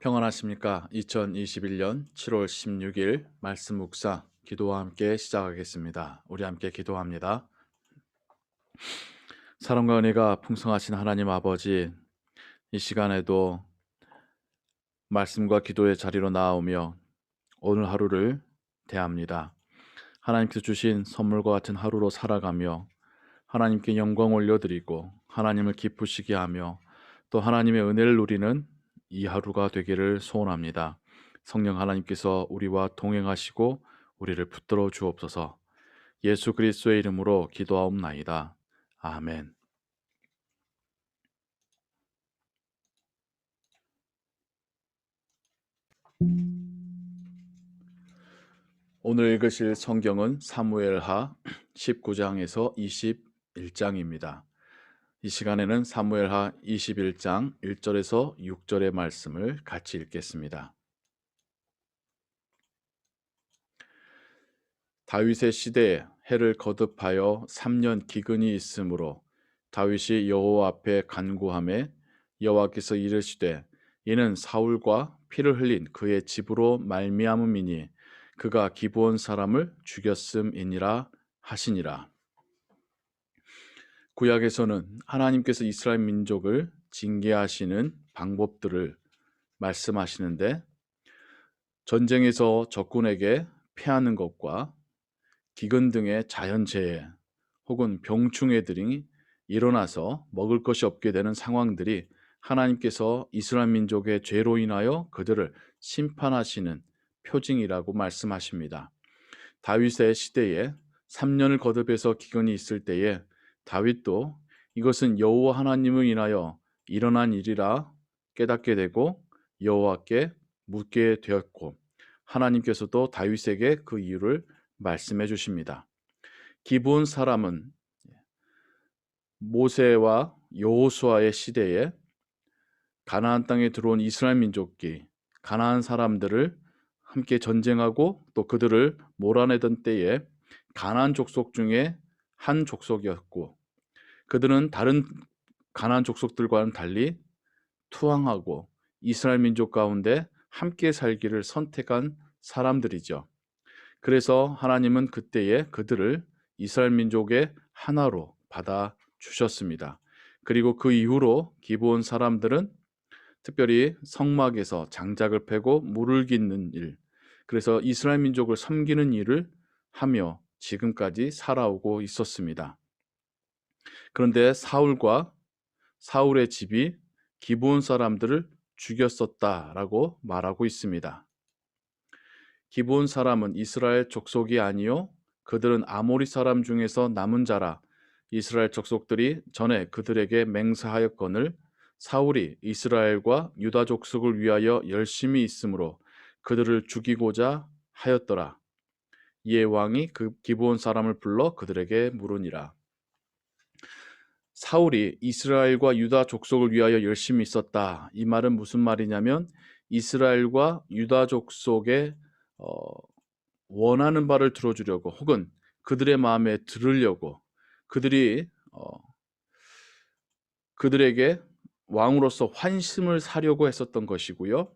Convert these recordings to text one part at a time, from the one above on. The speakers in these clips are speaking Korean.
평안하십니까? 2021년 7월 16일 말씀 묵상 기도와 함께 시작하겠습니다. 우리 함께 기도합니다. 사랑과 은혜가 풍성하신 하나님 아버지, 이 시간에도 말씀과 기도의 자리로 나오며 오늘 하루를 대합니다. 하나님께서 주신 선물과 같은 하루로 살아가며 하나님께 영광 올려드리고 하나님을 기쁘시게 하며 또 하나님의 은혜를 누리는 이 하루가 되기를 소원합니다. 성령 하나님께서 우리와 동행하시고 우리를 붙들어 주옵소서. 예수 그리스도의 이름으로 기도하옵나이다. 아멘. 오늘 읽으실 성경은 사무엘하 19장에서 21장입니다. 이 시간에는 사무엘하 21장 1절에서 6절의 말씀을 같이 읽겠습니다. 다윗의 시대에 해를 거듭하여 3년 기근이 있으므로 다윗이 여호와 앞에 간구하매 여호와께서 이르시되 이는 사울과 피를 흘린 그의 집으로 말미암음이니 그가 기브온 사람을 죽였음이니라 하시니라. 구약에서는 하나님께서 이스라엘 민족을 징계하시는 방법들을 말씀하시는데 전쟁에서 적군에게 패하는 것과 기근 등의 자연재해 혹은 병충해들이 일어나서 먹을 것이 없게 되는 상황들이 하나님께서 이스라엘 민족의 죄로 인하여 그들을 심판하시는 표징이라고 말씀하십니다. 다윗의 시대에 3년을 거듭해서 기근이 있을 때에 다윗도 이것은 여호와 하나님을 인하여 일어난 일이라 깨닫게 되고 여호와께 묻게 되었고 하나님께서도 다윗에게 그 이유를 말씀해 주십니다. 기브온 사람은 모세와 여호수아의 시대에 가나안 땅에 들어온 이스라엘 민족이 가나안 사람들을 함께 전쟁하고 또 그들을 몰아내던 때에 가나안 족속 중에 한 족속이었고 그들은 다른 가나안 족속들과는 달리 투항하고 이스라엘 민족 가운데 함께 살기를 선택한 사람들이죠. 그래서 하나님은 그때에 그들을 이스라엘 민족의 하나로 받아 주셨습니다. 그리고 그 이후로 기브온 사람들은 특별히 성막에서 장작을 패고 물을 깃는 일, 그래서 이스라엘 민족을 섬기는 일을 하며 지금까지 살아오고 있었습니다. 그런데 사울의 집이 기브온 사람들을 죽였었다라고 말하고 있습니다. 기브온 사람은 이스라엘 족속이 아니요 그들은 아모리 사람 중에서 남은 자라. 이스라엘 족속들이 전에 그들에게 맹세하였거늘 사울이 이스라엘과 유다 족속을 위하여 열심히 있으므로 그들을 죽이고자 하였더라. 이에 왕이 그 기브온 사람을 불러 그들에게 물으니라. 사울이 이스라엘과 유다 족속을 위하여 열심히 있었다. 이 말은 무슨 말이냐면 이스라엘과 유다 족속의 원하는 바를 들어주려고 혹은 그들의 마음에 들으려고 그들에게 왕으로서 환심을 사려고 했었던 것이고요.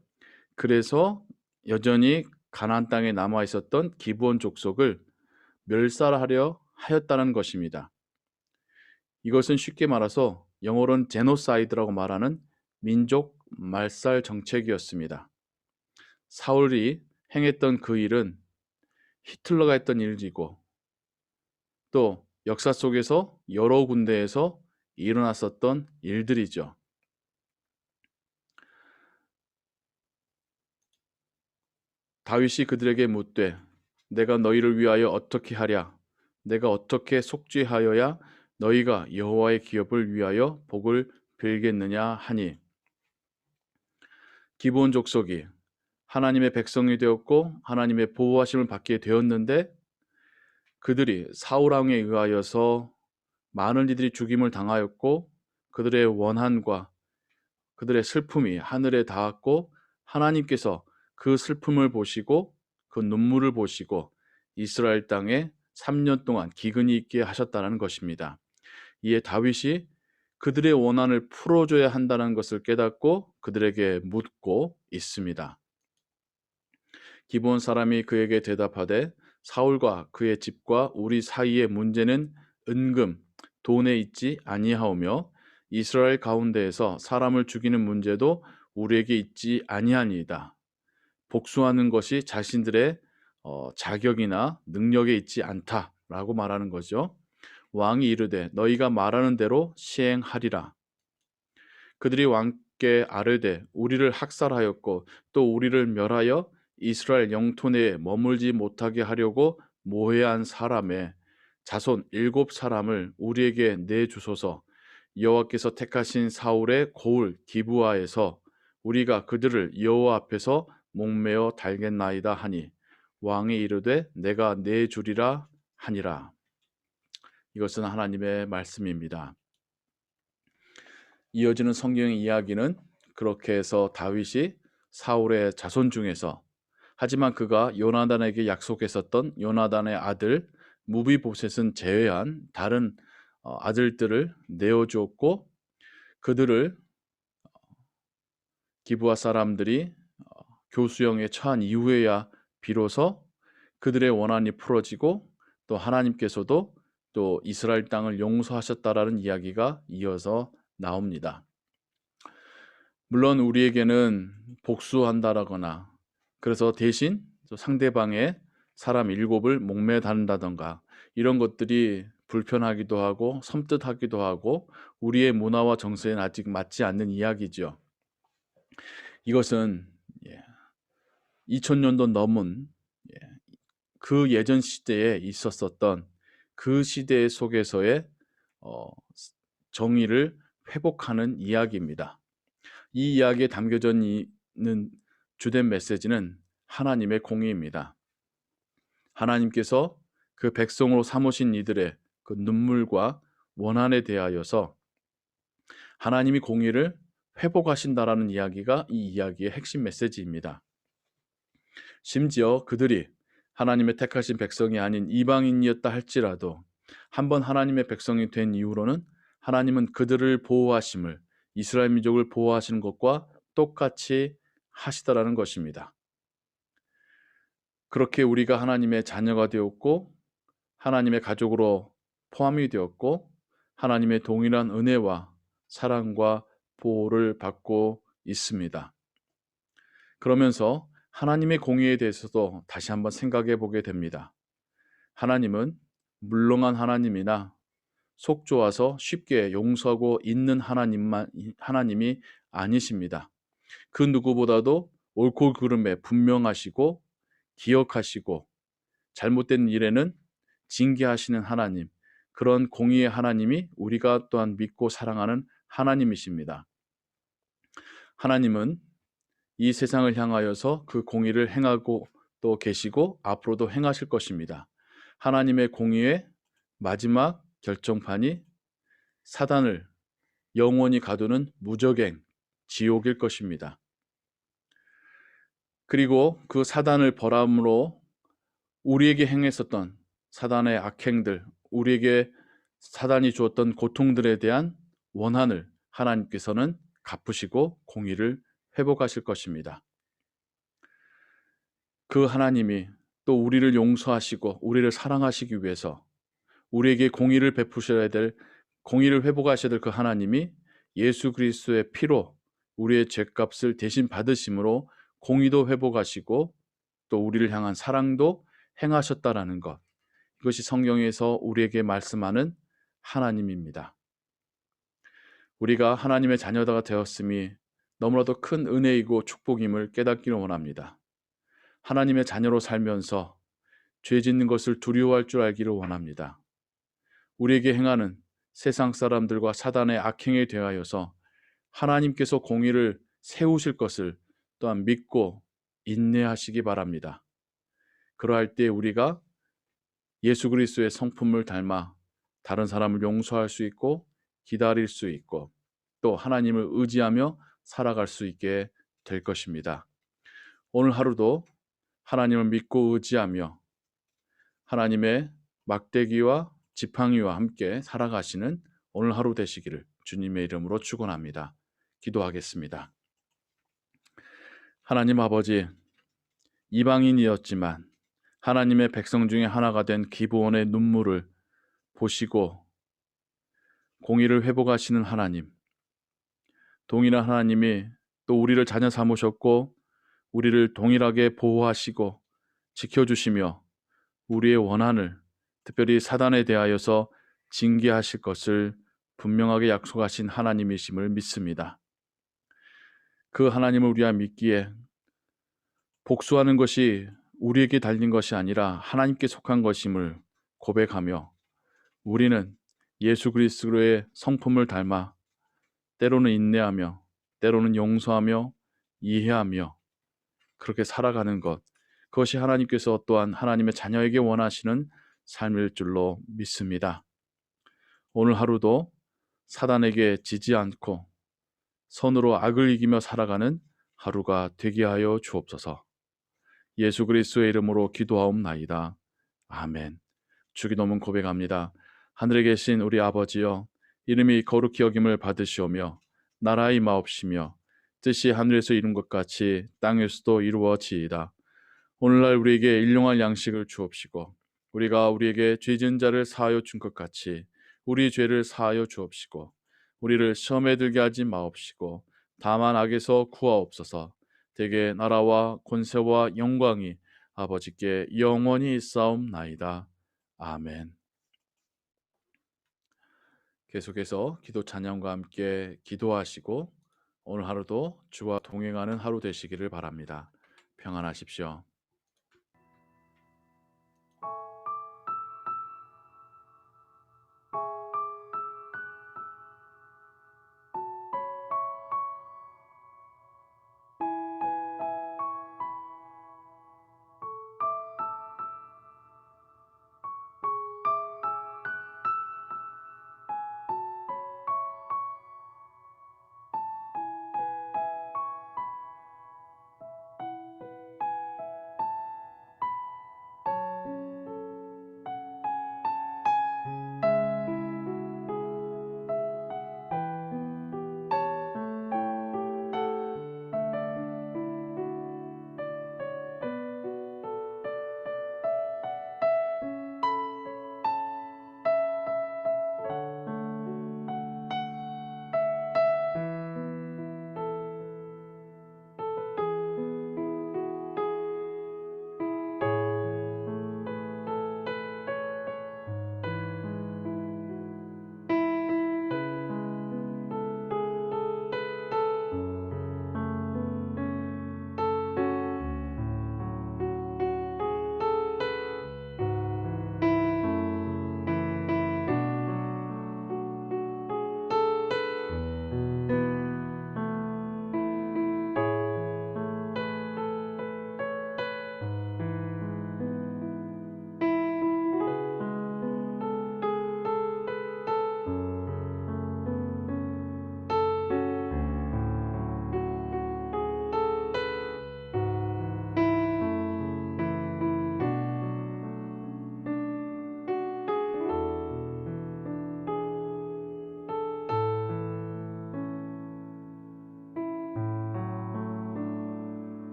그래서 여전히 가나안 땅에 남아 있었던 기브온 족속을 멸살하려 하였다는 것입니다. 이것은 쉽게 말해서 영어로는 제노사이드라고 말하는 민족 말살 정책이었습니다. 사울이 행했던 그 일은 히틀러가 했던 일이고 또 역사 속에서 여러 군데에서 일어났었던 일들이죠. 다윗이 그들에게 묻되 내가 너희를 위하여 어떻게 하랴? 내가 어떻게 속죄하여야 너희가 여호와의 기업을 위하여 복을 빌겠느냐 하니 기브온 족속이 하나님의 백성이 되었고 하나님의 보호하심을 받게 되었는데 그들이 사울 왕에 의하여서 많은 이들이 죽임을 당하였고 그들의 원한과 그들의 슬픔이 하늘에 닿았고 하나님께서 그 슬픔을 보시고 그 눈물을 보시고 이스라엘 땅에 3년 동안 기근이 있게 하셨다는 것입니다. 이에 다윗이 그들의 원한을 풀어줘야 한다는 것을 깨닫고 그들에게 묻고 있습니다. 기브온 사람이 그에게 대답하되 사울과 그의 집과 우리 사이의 문제는 은금, 돈에 있지 아니하오며 이스라엘 가운데에서 사람을 죽이는 문제도 우리에게 있지 아니하니이다. 복수하는 것이 자신들의 자격이나 능력에 있지 않다라고 말하는 거죠. 왕이 이르되 너희가 말하는 대로 시행하리라. 그들이 왕께 아뢰되 우리를 학살하였고 또 우리를 멸하여 이스라엘 영토 내에 머물지 못하게 하려고 모해한 사람의 자손 7사람을 우리에게 내주소서. 여호와께서 택하신 사울의 고을 기브아에서 우리가 그들을 여호와 앞에서 목매어 달겠나이다 하니 왕이 이르되 내가 내주리라 하니라. 이것은 하나님의 말씀입니다. 이어지는 성경의 이야기는 그렇게 해서 다윗이 사울의 자손 중에서 하지만 그가 요나단에게 약속했었던 요나단의 아들 무비보셋은 제외한 다른 아들들을 내어주었고 그들을 기브아 사람들이 교수형에 처한 이후에야 비로소 그들의 원한이 풀어지고 또 하나님께서도 또 이스라엘 땅을 용서하셨다라는 이야기가 이어서 나옵니다. 물론 우리에게는 복수한다라거나 그래서 대신 상대방의 사람 7을 목매어 다룬다던가 이런 것들이 불편하기도 하고 섬뜩하기도 하고 우리의 문화와 정서에는 아직 맞지 않는 이야기죠. 이것은 2000년도 넘은 그 예전 시대에 있었었던 그 시대 속에서의 정의를 회복하는 이야기입니다. 이 이야기에 담겨져 있는 주된 메시지는 하나님의 공의입니다. 하나님께서 그 백성으로 삼으신 이들의 그 눈물과 원한에 대하여서 하나님이 공의를 회복하신다라는 이야기가 이 이야기의 핵심 메시지입니다. 심지어 그들이 하나님의 택하신 백성이 아닌 이방인이었다 할지라도 한번 하나님의 백성이 된 이후로는 하나님은 그들을 보호하심을 이스라엘 민족을 보호하시는 것과 똑같이 하시더라는 것입니다. 그렇게 우리가 하나님의 자녀가 되었고 하나님의 가족으로 포함이 되었고 하나님의 동일한 은혜와 사랑과 보호를 받고 있습니다. 그러면서 하나님의 공의에 대해서도 다시 한번 생각해 보게 됩니다. 하나님은 물렁한 하나님이나 속 좋아서 쉽게 용서하고 있는 하나님이 아니십니다. 그 누구보다도 옳고 그름에 분명하시고 기억하시고 잘못된 일에는 징계하시는 하나님, 그런 공의의 하나님이 우리가 또한 믿고 사랑하는 하나님이십니다. 하나님은 이 세상을 향하여서 그 공의를 행하고 또 계시고 앞으로도 행하실 것입니다. 하나님의 공의의 마지막 결정판이 사단을 영원히 가두는 무적행, 지옥일 것입니다. 그리고 그 사단을 벌함으로 우리에게 행했었던 사단의 악행들, 우리에게 사단이 주었던 고통들에 대한 원한을 하나님께서는 갚으시고 공의를 회복하실 것입니다. 그 하나님이 또 우리를 용서하시고 우리를 사랑하시기 위해서 우리에게 공의를 베푸셔야 될, 공의를 회복하셔야 될 그 하나님이 예수 그리스도의 피로 우리의 죄값을 대신 받으심으로 공의도 회복하시고 또 우리를 향한 사랑도 행하셨다라는 것, 이것이 성경에서 우리에게 말씀하는 하나님입니다. 우리가 하나님의 자녀가 되었음이 너무나도 큰 은혜이고 축복임을 깨닫기를 원합니다. 하나님의 자녀로 살면서 죄 짓는 것을 두려워할 줄 알기를 원합니다. 우리에게 행하는 세상 사람들과 사단의 악행에 대하여서 하나님께서 공의를 세우실 것을 또한 믿고 인내하시기 바랍니다. 그러할 때 우리가 예수 그리스도의 성품을 닮아 다른 사람을 용서할 수 있고 기다릴 수 있고 또 하나님을 의지하며 살아갈 수 있게 될 것입니다. 오늘 하루도 하나님을 믿고 의지하며 하나님의 막대기와 지팡이와 함께 살아가시는 오늘 하루 되시기를 주님의 이름으로 축원합니다. 기도하겠습니다. 하나님 아버지, 이방인이었지만 하나님의 백성 중에 하나가 된 기브온의 눈물을 보시고 공의를 회복하시는 하나님, 동일한 하나님이 또 우리를 자녀 삼으셨고 우리를 동일하게 보호하시고 지켜주시며 우리의 원한을 특별히 사단에 대하여서 징계하실 것을 분명하게 약속하신 하나님이심을 믿습니다. 그 하나님을 우리가 믿기에 복수하는 것이 우리에게 달린 것이 아니라 하나님께 속한 것임을 고백하며 우리는 예수 그리스도의 성품을 닮아 때로는 인내하며 때로는 용서하며 이해하며 그렇게 살아가는 것, 그것이 하나님께서 또한 하나님의 자녀에게 원하시는 삶일 줄로 믿습니다. 오늘 하루도 사단에게 지지 않고 선으로 악을 이기며 살아가는 하루가 되게 하여 주옵소서. 예수 그리스도의 이름으로 기도하옵나이다. 아멘. 주기도문 고백합니다. 하늘에 계신 우리 아버지여, 이름이 거룩히 여김을 받으시오며 나라의 마옵시며 뜻이 하늘에서 이룬 것 같이 땅에서도 이루어지이다. 오늘날 우리에게 일용할 양식을 주옵시고 우리가 우리에게 죄 지은 자를 사하여 준 것 같이 우리 죄를 사하여 주옵시고 우리를 시험에 들게 하지 마옵시고 다만 악에서 구하옵소서. 대개 나라와 권세와 영광이 아버지께 영원히 있사옵나이다. 아멘. 계속해서 기도 찬양과 함께 기도하시고 오늘 하루도 주와 동행하는 하루 되시기를 바랍니다. 평안하십시오.